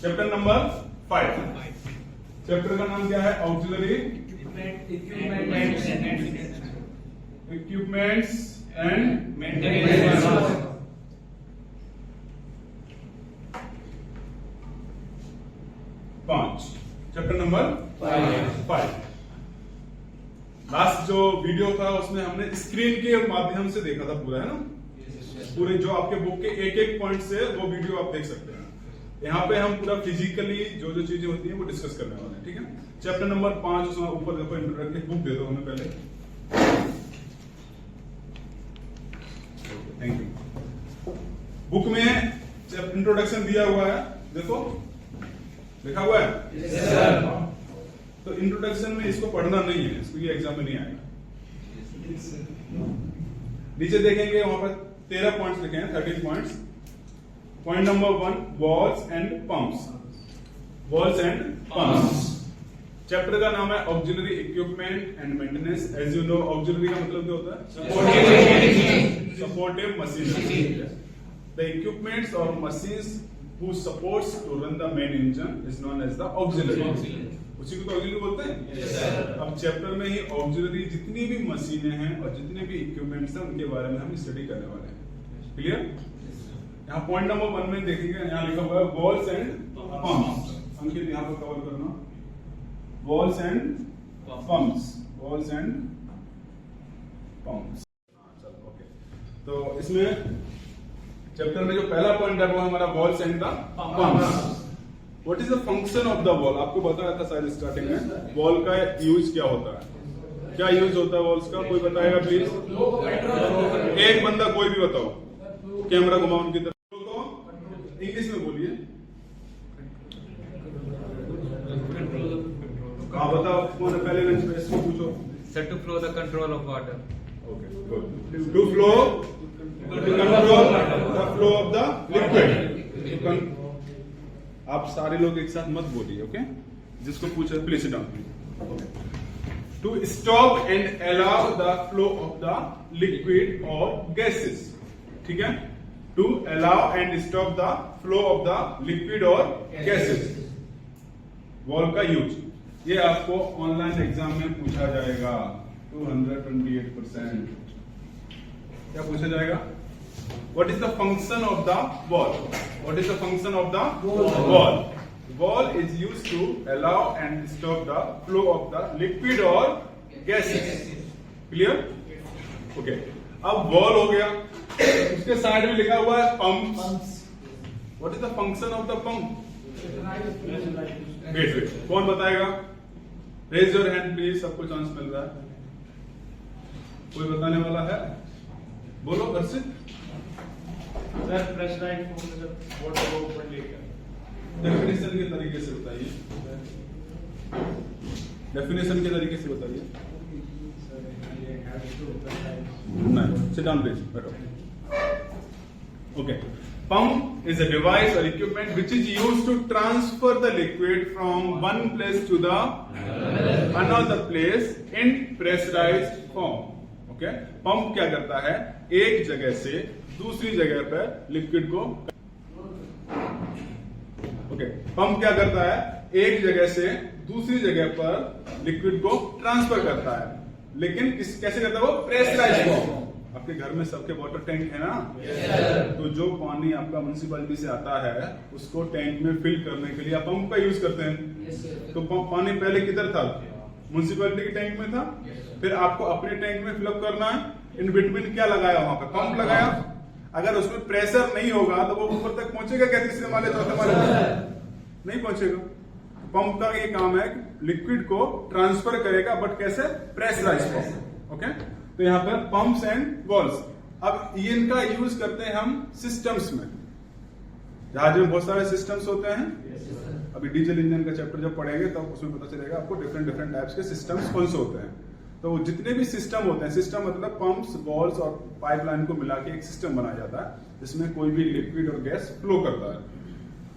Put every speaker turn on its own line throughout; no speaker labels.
Chapter number 5। Chapter का नाम क्या है? Auxiliary equipments and maintenance. 5, chapter number 5। Last जो वीडियो था उसमें हमने स्क्रीन के माध्यम से देखा था पूरा, है ना? पूरे जो आपके बुक के एक एक पॉइंट से वो वीडियो आप देख सकते हैं। यहाँ पे हम पूरा फिजिकली जो जो चीजें होती हैं वो डिस्कस करने वाले हैं, ठीक है? चैप्टर नंबर 5, उसमें ऊपर देखो इंट्रोडक्टिव बुक दे दो हमें पहले। Thank you. बुक में इंट्रोडक्शन दिया हुआ है, देखो लिखा हुआ है।
yes, sir।
तो इंट्रोडक्शन में इसको पढ़ना नहीं है, इसको ये एग्जाम में नहीं आएगा। नीचे देखेंगे वहां पर 13 पॉइंट्स लिखे हैं, 13 points. Point number 1, valves and pumps. Valves and pumps. Chapter का नाम है auxiliary equipment and maintenance. As you know, auxiliary का मतलब क्या होता है? Supportive machine. द इक्विपमेंट्स और machines who supports to run the main engine is known as the auxiliary। उसी को तो ऑक्सिलरी बोलते हैं।
yes, sir।
अब चैप्टर में ही ऑक्सिलरी जितनी भी मशीनें हैं और जितने भी इक्विपमेंट्स हैं उनके बारे में हम स्टडी करने वाले हैं। क्लियर? यहाँ पॉइंट नंबर 1 में देखिएगा, यहाँ लिखा हुआ है वॉल्स एंड पंप्स। अंकित यहाँ पर कवर करना, walls and pumps. Valves and pumps. चलो ओके। तो इसमें चैप्टर में जो पहला पॉइंट है वो हमारा walls and the pumps. What is the function of the wall? आपको बताया था शायद स्टार्टिंग में, वॉल का यूज क्या होता है? क्या यूज होता है वॉल्स का? कोई बताएगा प्लीज? एक बंदा कोई भी बताओ, कैमरा घुमाओ उनकी तरफ। इंग्लिश में बोलिए। हाँ बताओ, कौन है पहले बेंच पे? इसको पूछो।
Set to flow the control of water.
Okay, good. To flow control the flow of the liquid. आप सारे लोग एक साथ मत बोलिए, ओके? जिसको पूछे please sit down. To stop and allow the flow of the liquid और गैसेस, ठीक है? To allow and stop the flow of the liquid और गैसेस। वॉल का यूज, ये आपको ऑनलाइन एग्जाम में पूछा जाएगा। 228%। क्या पूछा जाएगा? What is the function of the wall? What is the function of the wall? Wall is used to allow and stop the flow of the liquid or gases. Clear? Okay. अब wall हो गया, उसके side में लिखा हुआ है pumps. What is the function of the pump? Wait. कौन बताएगा? Raise your hand please. सबको चांस मिल रहा है। कोई बताने वाला है? बोलो घर से। डेफिनेशन के तरीके से बताइए। डेफिनेशन के तरीके से बताइए। नहीं, सिट डाउन प्लीज, बैठो। Okay. Pump is a device or equipment which is used to transfer the liquid from one place to the another place in pressurized form. Okay? Pump क्या करता है? एक जगह से दूसरी जगह पर लिक्विड को, ओके, पंप क्या करता है? एक जगह से दूसरी जगह पर लिक्विड को ट्रांसफर करता है, लेकिन कैसे करता है वो? Pressurised form. आपके घर में सबके वाटर टैंक है ना?
yes,
तो जो पानी आपका म्युनिसिपैलिटी से आता है उसको टैंक में फिल करने के लिए आप पंप का यूज करते हैं।
yes,
तो पानी पहले किधर था? म्युनिसिपैलिटी के टैंक में था। फिर आपको अपने टैंक में फिलअप करना है, इन बिटवीन क्या लगाया? वहां पे पंप लगाया। अगर उसमें प्रेशर नहीं होगा तो वो ऊपर तक पहुंचेगा क्या? तीसरे माले चौथे माले नहीं पहुंचेगा। पंप का ये काम है, लिक्विड को ट्रांसफर करेगा, बट कैसे? Pressurise form. ओके? तो यहाँ पर पंप्स एंड वॉल्स। अब इनका यूज करते हैं हम सिस्टम्स में। जहाज में बहुत सारे सिस्टम्स होते हैं। अभी डीजल इंजन का चैप्टर जब पढ़ेंगे तब उसमें पता चलेगा आपको डिफरेंट टाइप्स के सिस्टम्स कौन से होते हैं। तो जितने भी सिस्टम होते हैं, सिस्टम मतलब पंप्स, वॉल्स और पाइपलाइन को मिला के एक सिस्टम बनाया जाता है जिसमें कोई भी लिक्विड और गैस फ्लो करता है।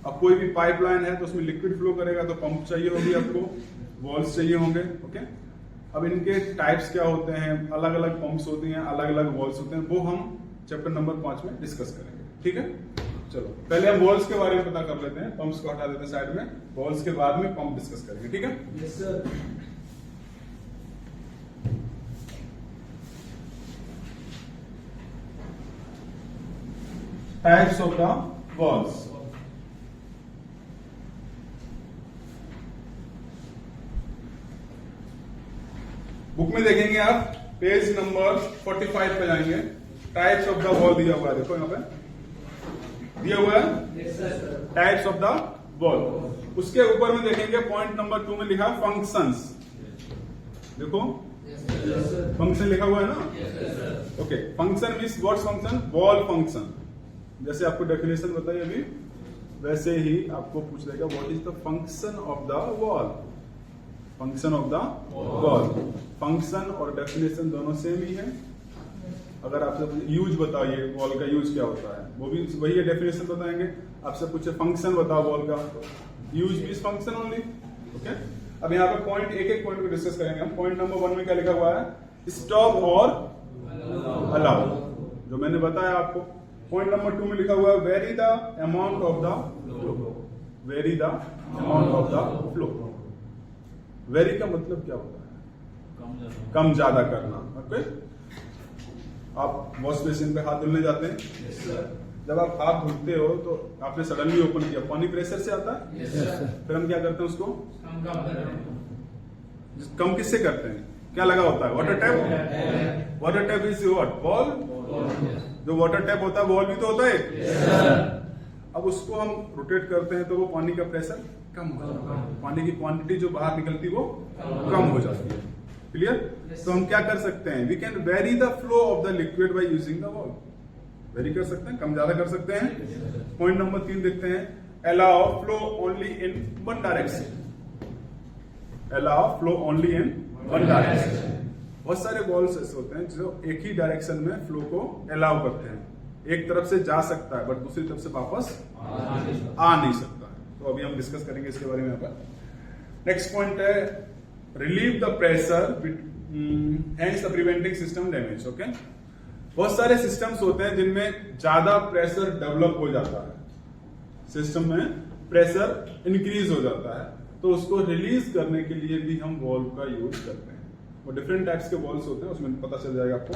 अब कोई भी पाइपलाइन है तो उसमें लिक्विड फ्लो करेगा तो पंप चाहिए होगी आपको, वॉल्स चाहिए होंगे। ओके? अब इनके टाइप्स क्या होते हैं, अलग अलग पंप्स होती हैं, अलग अलग वॉल्स होते हैं, वो हम चैप्टर नंबर 5 में डिस्कस करेंगे। ठीक है? चलो पहले हम वॉल्स के बारे में पता कर लेते हैं, पंप्स को हटा देते हैं साइड में, वॉल्स के बाद में पंप डिस्कस करेंगे, ठीक है।
Yes sir.
Types of the walls. Book में देखेंगे आप, पेज नंबर 45 पे जाएंगे, टाइप्स ऑफ द वॉल दिया हुआ है, देखो यहाँ पे दिया हुआ है
yes sir.
Types of the wall. उसके ऊपर में देखेंगे पॉइंट नंबर 2 में लिखा है फंक्शंस, देखो
यस सर।
फंक्शन लिखा हुआ है ना।
Yes sir.
Okay, function means what's function, wall function. जैसे आपको डेफिनेशन बताइए अभी, वैसे ही आपको पूछ लेगा what is the function of the wall. Function of the wall, function और डेफिनेशन दोनों सेम ही है। अगर आपसे यूज बताइए वॉल का यूज क्या होता है, वो भी वही है, डेफिनेशन बताएंगे। आपसे पूछे फंक्शन बताओ वॉल का, यूज भी फंक्शन ओनली। ओके, अब यहाँ पे पॉइंट एक एक पॉइंट को डिस्कस करेंगे हम। पॉइंट नंबर 1 में क्या लिखा हुआ है, स्टॉप और अलाउ, जो मैंने बताया आपको। पॉइंट नंबर 2 में लिखा हुआ है very the amount of the flow, very the amount of the flow. Very का मतलब क्या होता है, कम ज्यादा करना। ओके, आप वॉश बेसिन पे हाथ धुलने जाते हैं,
यस सर।
जब आप हाथ धुलते हो तो आपने सडनली ओपन किया, पानी प्रेशर से आता है,
यस सर।
फिर हम क्या करते हैं उसको
हम कम कर रहे हैं।
कम किससे करते हैं, क्या लगा होता है, water tap. Water tap is what, ball. जो वाटर टैप होता है बॉल भी तो होता है।
Yes sir.
अब उसको हम रोटेट करते हैं तो वो पानी का प्रेशर कम हो जाता है, पानी की क्वांटिटी जो बाहर निकलती वो कम हो जाती है। क्लियर। तो हम क्या कर सकते हैं, we can vary the flow of the liquid by using the valve. Vary कर सकते हैं, कम ज्यादा कर सकते हैं। पॉइंट नंबर 3 देखते हैं, allow flow only in one direction. Allow flow only in one direction. बहुत सारे वॉल्स ऐसे होते हैं जो एक ही डायरेक्शन में फ्लो को अलाउ करते हैं, एक तरफ से जा सकता है बट दूसरी तरफ से वापस आ नहीं सकता है। तो अभी हम डिस्कस करेंगे इसके बारे में। नेक्स्ट पॉइंट है relieve the pressure hence the preventing system damage. Okay, बहुत सारे सिस्टम्स होते हैं जिनमें ज्यादा प्रेशर डेवलप हो जाता है, सिस्टम में प्रेशर इंक्रीज हो जाता है, तो उसको रिलीज करने के लिए भी हम वॉल्व का यूज करते हैं। वो डिफरेंट टाइप्स के वॉल्व्स होते हैं, उसमें पता चल जाएगा आपको।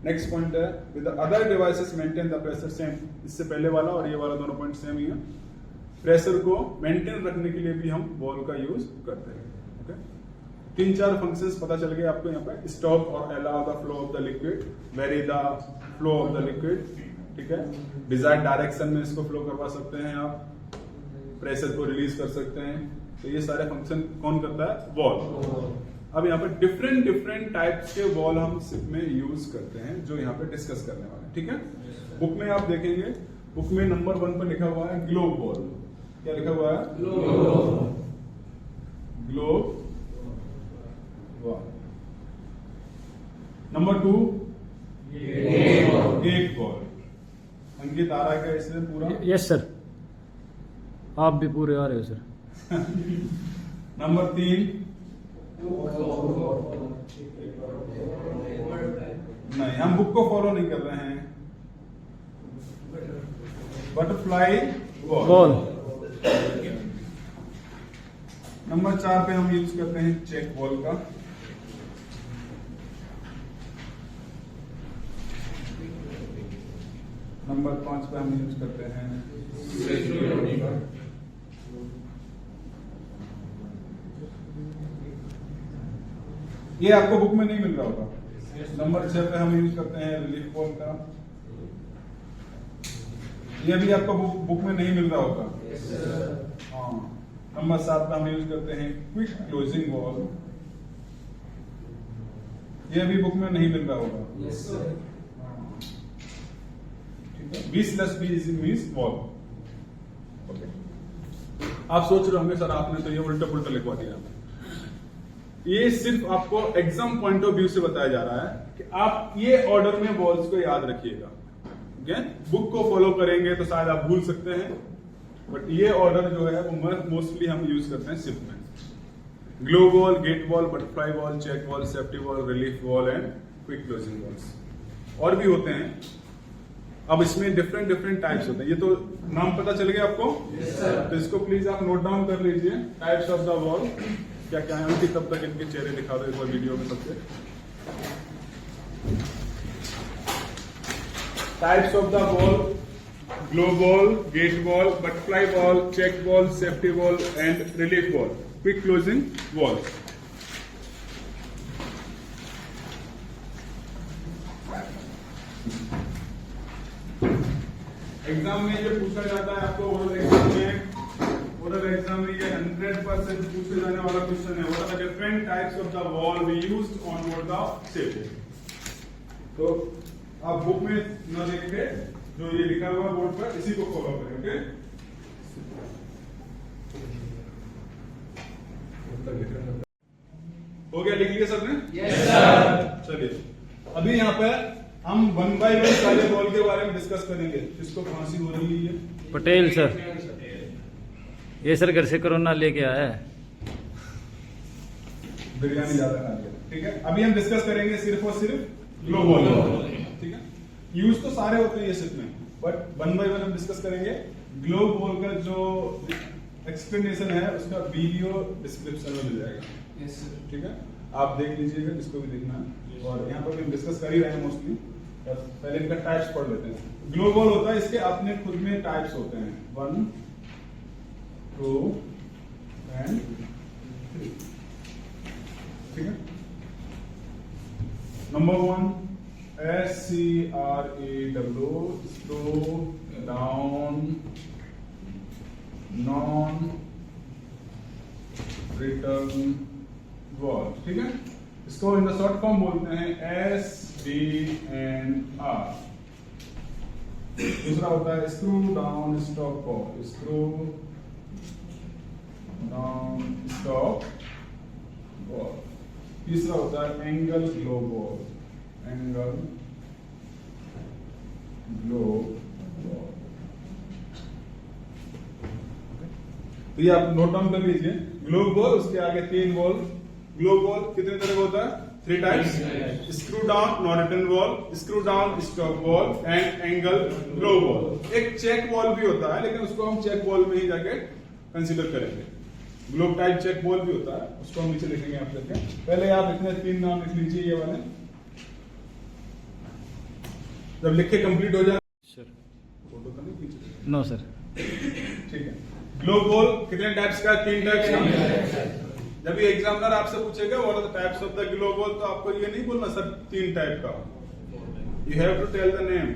नेक्स्ट पॉइंट है with other devices maintain the pressure same. इससे पहले वाला और ये वाला दोनों पॉइंट सेम ही है। प्रेशर को मेंटेन रखने के लिए भी हम वॉल्व का यूज करते हैं। ओके, 3-4 फंक्शंस पता चल गए आपको यहाँ पे, स्टॉप और allow the flow of the liquid, very the flow of the liquid, ठीक है। डिजायर्ड डायरेक्शन में इसको फ्लो करवा सकते हैं आप, प्रेशर को रिलीज कर सकते हैं। तो ये सारे फंक्शन कौन करता है, वॉल्व। अब यहाँ पे डिफरेंट टाइप्स के वॉल हम में यूज करते हैं, जो यहाँ पे डिस्कस करने वाले हैं, ठीक है। बुक में आप देखेंगे, बुक में नंबर 1 पर लिखा हुआ है ग्लोब वॉल। क्या लिखा हुआ है, globe wall. Number 2 gate wall. Ankit आ रहा है क्या इसमें पूरा?
यस सर, आप भी पूरे आ रहे हो सर।
नंबर 3 नहीं, हम बुक को फॉलो नहीं कर रहे हैं, बटरफ्लाई वॉल। नंबर 4 पे हम यूज करते हैं चेक वॉल का। नंबर 5 पे हम यूज करते हैं ये आपको बुक में नहीं मिल रहा होगा। नंबर 6 पे हम यूज करते हैं रिलीफ वॉल का। ये भी आपको बुक में नहीं मिल रहा होगा। हाँ, नंबर 7 पे हम यूज करते हैं क्विक क्लोजिंग वॉल। ये भी बुक में नहीं मिल रहा होगा। ठीक है, 20+20 मीन्स वॉल। ओके, आप सोच रहे होंगे सर आपने तो ये उल्टा पुल्टा लिखवा दिया। ये सिर्फ आपको एग्जाम पॉइंट ऑफ व्यू से बताया जा रहा है कि आप ये ऑर्डर में वॉल्स को याद रखिएगा। बुक को फॉलो करेंगे तो शायद आप भूल सकते हैं, बट ये ऑर्डर जो है वो मोस्टली हम यूज करते हैं सिप में। Globe valve, gate valve, butterfly valve, check valve, safety valve, relief valve and quick closing valves. और भी होते हैं, अब इसमें डिफरेंट डिफरेंट टाइप्स होते हैं, ये तो नाम पता चल गया आपको? तो इसको प्लीज आप नोट डाउन कर लीजिए, टाइप्स ऑफ द वॉल क्या क्या है उनकी। तब तक इनके चेहरे दिखा दो एक बार वीडियो में सबसे। Types of the valve: globe valve, gate valve, butterfly valve, check valve, safety valve and relief valve, quick closing valve. Exam में ये पूछा जाता है आपको, ओरल एग्जाम में ये 100% पूछे जाने वाला क्वेश्चन है। What are the different types of the valve we used on board the ship. तो आप बुक में न देख के जो ये लिखा हुआ बोर्ड पर इसी को फॉलो करें। ओके, हो गया? लिख लिया सबने?
Yes sir.
चलिए अभी यहाँ पे हम 1 by 1 सारे बॉल के बारे में डिस्कस करेंगे। किसको खांसी हो रही है?
पटेल सर, ये सर घर से कोरोना लेके आया है।
बिरयानी ज्यादा खा लिया। ठीक है, अभी हम डिस्कस करेंगे सिर्फ और सिर्फ ग्लो बॉल। ठीक है, यूज तो सारे होते हैं ये सिर्फ में, बट 1 by 1 हम डिस्कस करेंगे। ग्लो बॉल का जो एक्सप्लेनेशन है उसका वीडियो डिस्क्रिप्शन में मिल जाएगा।
Yes sir.
ठीक है, आप देख लीजिएगा जिसको भी देखना है। और यहाँ पर भी हम डिस्कस कर ही रहे हैं मोस्टली। पहले इनका टाइप्स पढ़ लेते हैं। ग्लो बॉल होता है, इसके अपने खुद में टाइप्स होते हैं 1, 2 एंड 3। ठीक है, number 1 SCRAW, slow down non return wall. ठीक है, इसको इन द शॉर्ट फॉर्म बोलते हैं SDNR। दूसरा होता है screw down stop ball, screw down stop ball. तीसरा होता है angle glow ball, angle glow valve. तो ये आप नोट डाउन कर लीजिए। ग्लो बॉल, उसके आगे 3 बॉल। ग्लो बॉल कितने तरह का होता है? 3 types: screw down non return ball, screw down stop ball and angle glow ball. एक चेक बॉल भी होता है, लेकिन उसको हम चेक बॉल में ही जाके कंसीडर करेंगे। ग्लोब टाइप चेक बॉल भी होता है, उसको हम नीचे लिखेंगे आप करके। पहले आप इतने 3 नाम लिख लीजिए ये वाले, जब लिख के कंप्लीट हो जाए।
सर
फोटो तो नहीं खींचे?
No sir.
ठीक है, ग्लोब बॉल कितने टाइप्स का? 3 टाइप्स का। जब ये एग्जामिनर आपसे पूछेगा what are the types of the globe valve, तो आपको ये नहीं बोलना सर 3 टाइप का। You have to tell the name.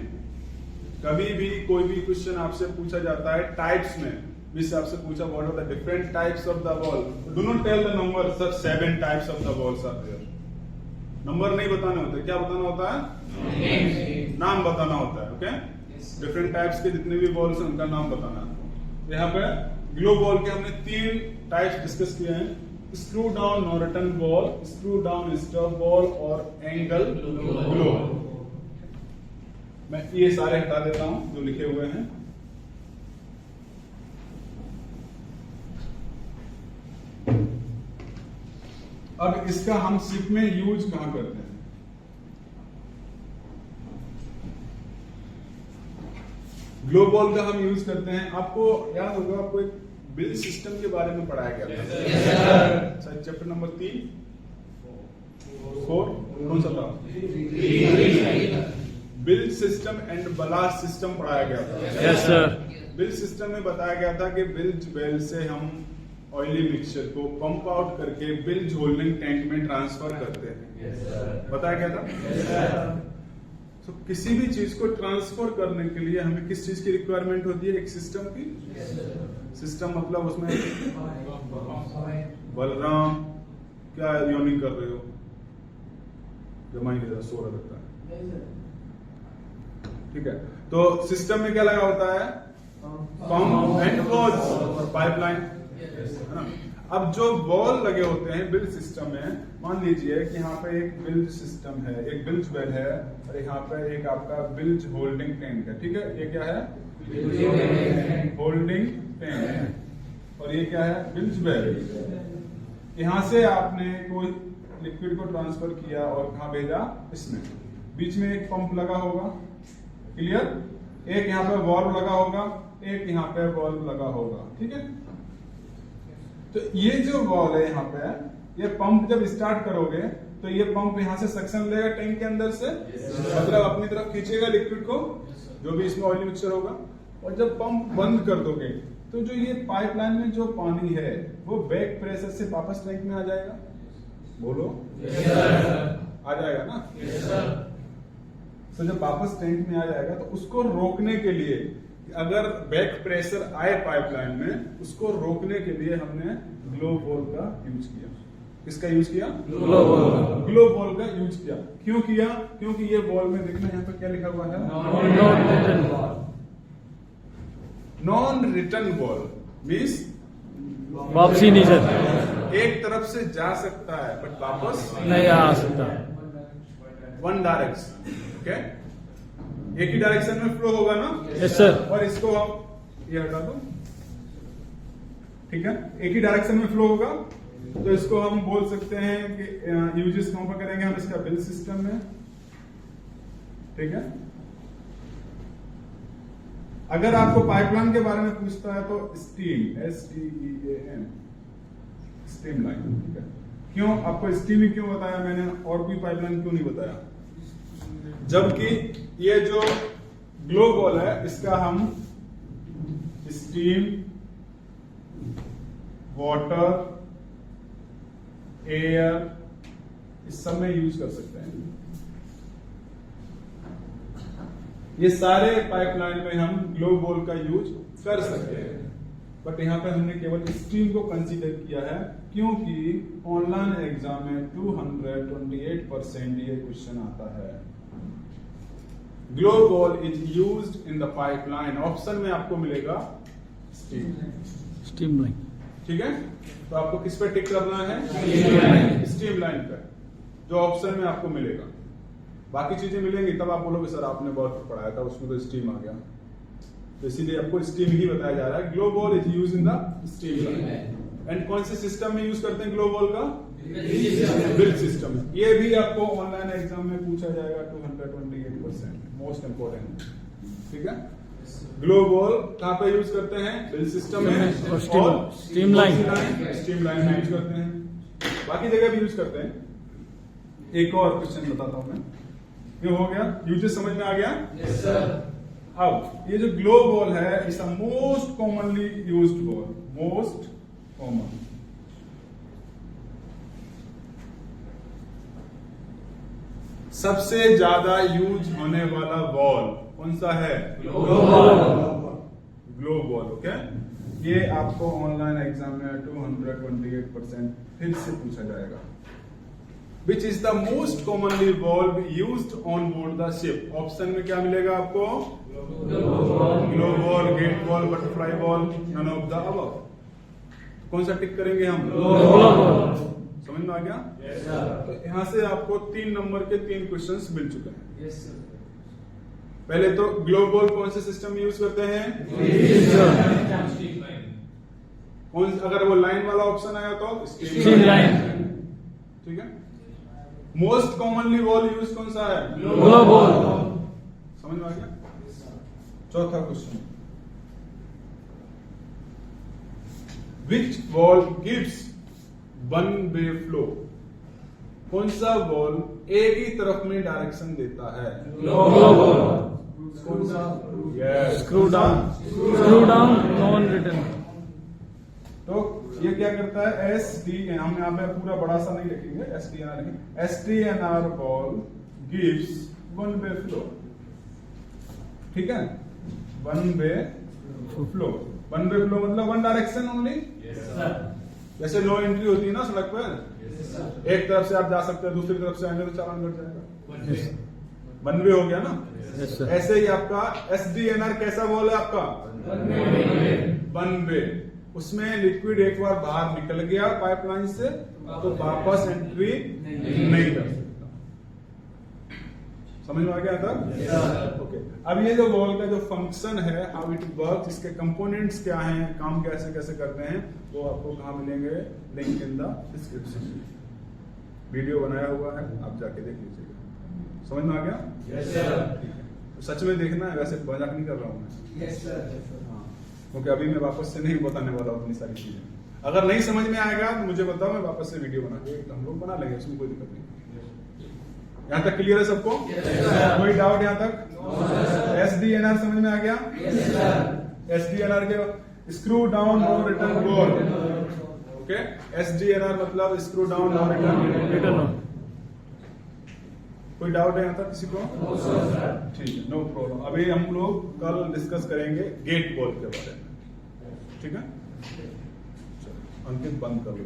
कभी भी कोई भी क्वेश्चन आपसे पूछा जाता है टाइप्स में, जिससे आपसे पूछा what are the different types of the valve, do not tell the number sir 7 types of the valves are there. Number नहीं बताने होते, क्या बताना होता है? नाम बताना होता है। ओके, डिफरेंट टाइप्स के जितने भी बॉल्स हैं उनका नाम बताना है। यहाँ पे ग्लो बॉल के हमने 3 टाइप्स डिस्कस किए हैं: screw down non return ball, screw down stop ball और एंगल ग्लो। मैं ये सारे हटा देता हूं जो लिखे हुए हैं। अब इसका हम शिप में यूज कहां करते हैं? ग्लो बॉल का हम यूज करते हैं, आपको याद होगा, आपको एक बिल सिस्टम के बारे में पढ़ाया गया था। चैप्टर नंबर 3 4 कौन सा था? Bill system and blast system पढ़ाया गया था।
Yes sir.
बिल सिस्टम में बताया गया था कि बिल्ज बेल से हम ऑयली मिक्सचर को पंप आउट करके बिल्ज होल्डिंग टैंक में ट्रांसफर करते हैं। बताया गया था। तो किसी भी चीज को ट्रांसफर करने के लिए हमें किस चीज की रिक्वायरमेंट होती है? एक सिस्टम की। सिस्टम मतलब उसमें बलराम क्या योनिंग कर रहे हो? जमा ही नहीं रहा, सो रहा लगता है। ठीक है, तो सिस्टम में क्या लगा होता है? पंप एंड होज, पाइपलाइन, है ना। अब जो बॉल लगे होते हैं बिल्ज सिस्टम में, मान लीजिए कि यहाँ पे एक बिल्ज सिस्टम है, एक बिल्ज बेल है, और यहाँ पे एक आपका बिल्ज होल्डिंग टैंक है। ठीक है, ये क्या है? Holding tank. और ये क्या है? Builds bell. यहाँ से आपने कोई लिक्विड को ट्रांसफर किया और कहाँ भेजा? इसमें। बीच में एक पंप लगा होगा, क्लियर? एक यहाँ पे वॉल्व लगा होगा, एक यहाँ पे वॉल्व लगा होगा, ठीक है। तो ये जो वॉल्व है यहाँ पे, ये पंप जब स्टार्ट करोगे तो ये पंप यहाँ से सक्शन लेगा टैंक के अंदर से, मतलब अपनी तरफ खींचेगा लिक्विड को, जो भी इसमें ऑयल मिक्सचर होगा। और जब पंप बंद कर दोगे तो जो ये पाइपलाइन में जो पानी है वो बैक प्रेशर से वापस टैंक में आ जाएगा। बोलो आ जाएगा ना। तो जब वापस टैंक में आ जाएगा तो उसको रोकने के लिए, अगर बैक प्रेशर आए पाइपलाइन में, उसको रोकने के लिए हमने ग्लो बॉल का यूज किया। किसका यूज किया? ग्लो बॉल का यूज किया। क्यों किया? क्योंकि ये बॉल में देखना यहाँ पे क्या लिखा हुआ है, नॉन रिटर्न बॉल मीन्स
वापसी नहीं सर,
एक तरफ से जा सकता है बट वापस
नहीं आ सकता।
वन डायरेक्शन, ओके, एक ही डायरेक्शन में फ्लो होगा ना।
Yes sir.
और इसको हम ये हटा दो, ठीक है, एक ही डायरेक्शन में फ्लो होगा। तो इसको हम बोल सकते हैं कि यूजेस कहां पर करेंगे हम, इसका बिल सिस्टम में, ठीक है। अगर आपको पाइपलाइन के बारे में पूछता है तो स्टीम, STEAM, स्टीम लाइन, ठीक है। क्यों आपको स्टीम ही क्यों बताया मैंने, और कोई पाइपलाइन क्यों नहीं बताया? जबकि ये जो ग्लो बॉल है इसका हम स्टीम, वाटर, एयर, इस सब में यूज कर सकते हैं। ये सारे पाइपलाइन में हम ग्लो बॉल का यूज कर सकते हैं, बट यहां पे हमने केवल स्टीम को कंसीडर किया है क्योंकि ऑनलाइन एग्जाम में 228% ये क्वेश्चन आता है। Glow ball is used in the pipeline, option में आपको मिलेगा
स्टीम लाइन,
ठीक है। तो आपको किस पे टिक करना है? स्टीम लाइन पे, जो ऑप्शन में आपको मिलेगा। बाकी चीजें मिलेंगी तब आप बोलोगे सर आपने बहुत पढ़ाया था उसमें तो स्टीम आ गया, तो इसीलिए आपको स्टीम ही बताया जा रहा है। Glow ball is use in the steam line. And कौन से सिस्टम में यूज करते हैं ग्लो बॉल का? Bill system. ये भी आपको ऑनलाइन एग्जाम में पूछा जाएगा, 228%, मोस्ट इंपोर्टेंट, ठीक है। ग्लो बॉल कहां पे यूज करते हैं? बिल सिस्टम में और
स्टीम लाइन,
स्टीम लाइन में यूज करते हैं, बाकी जगह भी यूज करते हैं। एक और क्वेश्चन बताता हूं मैं, ये हो गया, यूजेस समझ में आ गया?
Yes sir.
अब ये जो ग्लो बॉल है is a most commonly used ball, most common. सबसे ज्यादा यूज होने वाला बॉल कौन सा है? Glow ball, okay. ये आपको ऑनलाइन एग्जाम में 228% फिर से पूछा जाएगा। Which is the most commonly ball used on board the ship? Option में क्या मिलेगा आपको? Globe valve, gate valve, butterfly valve, none of the above. कौन सा टिक करेंगे हम? समझ में आ गया?
Yes sir.
तो यहां से आपको 3 नंबर के 3 क्वेश्चंस मिल चुके हैं।
Yes sir.
पहले तो ग्लो बॉल कौन से सिस्टम में यूज करते हैं? कौन, अगर वो लाइन वाला ऑप्शन आया तो
स्टीम लाइन,
ठीक है। मोस्ट कॉमनली बॉल यूज कौन सा है?
Glow ball.
समझ में आ गया? चौथा question, which ball gives one way flow? कौन सा बॉल एक ही तरफ में डायरेक्शन देता है?
Glow ball.
कौन सा? Yes,
screw down, non return.
तो ये क्या करता है? SDN, हम यहाँ पे पूरा बड़ा सा नहीं लिखेंगे, SDNR लिखेंगे। SDNR ball gives one way flow, ठीक है। One way flow, one way flow मतलब वन डायरेक्शन ओनली। जैसे नो एंट्री होती है ना सड़क पर, एक तरफ से आप जा सकते हैं, दूसरी तरफ से आएंगे तो चालान कट जाएगा, वन वे हो गया ना।
Yes sir.
ऐसे ही आपका SDNR कैसा बॉल है आपका? One way. उसमें लिक्विड एक बार बाहर निकल गया पाइपलाइन से तो वापस एंट्री नहीं कर सकता। समझ में आ गया था? ओके। अब ये जो बॉल का जो फंक्शन है, हाउ इट वर्क, इसके कंपोनेंट्स क्या हैं, काम कैसे कैसे करते हैं, वो आपको कहाँ मिलेंगे? Link in the description. Video बनाया हुआ है, आप जाके देख लीजिएगा। समझ में आ गया?
Yes sir.
ठीक है। सच में देखना है, वैसे मजाक नहीं कर रहा हूँ मैं।
Yes sir.
हाँ, क्योंकि अभी मैं वापस से नहीं बताने वाला हूँ इतनी सारी चीजें। अगर नहीं समझ में आएगा तो मुझे बताओ, मैं वापस से वीडियो बना के हम लोग बना लेंगे, उसमें कोई दिक्कत नहीं। यहाँ तक क्लियर है सबको? कोई डाउट यहाँ तक? SDNR समझ में आ गया? SDNR के स्क्रू डाउन नो रिटर्न गोल। ओके, SDNR मतलब स्क्रू डाउन नो रिटर्न। कोई डाउट है यहाँ तक किसी को? ठीक है, नो प्रॉब्लम। अभी हम लोग कल डिस्कस करेंगे गेट बॉल के बारे में, ठीक है? चलो, अंकित बंद कर लो।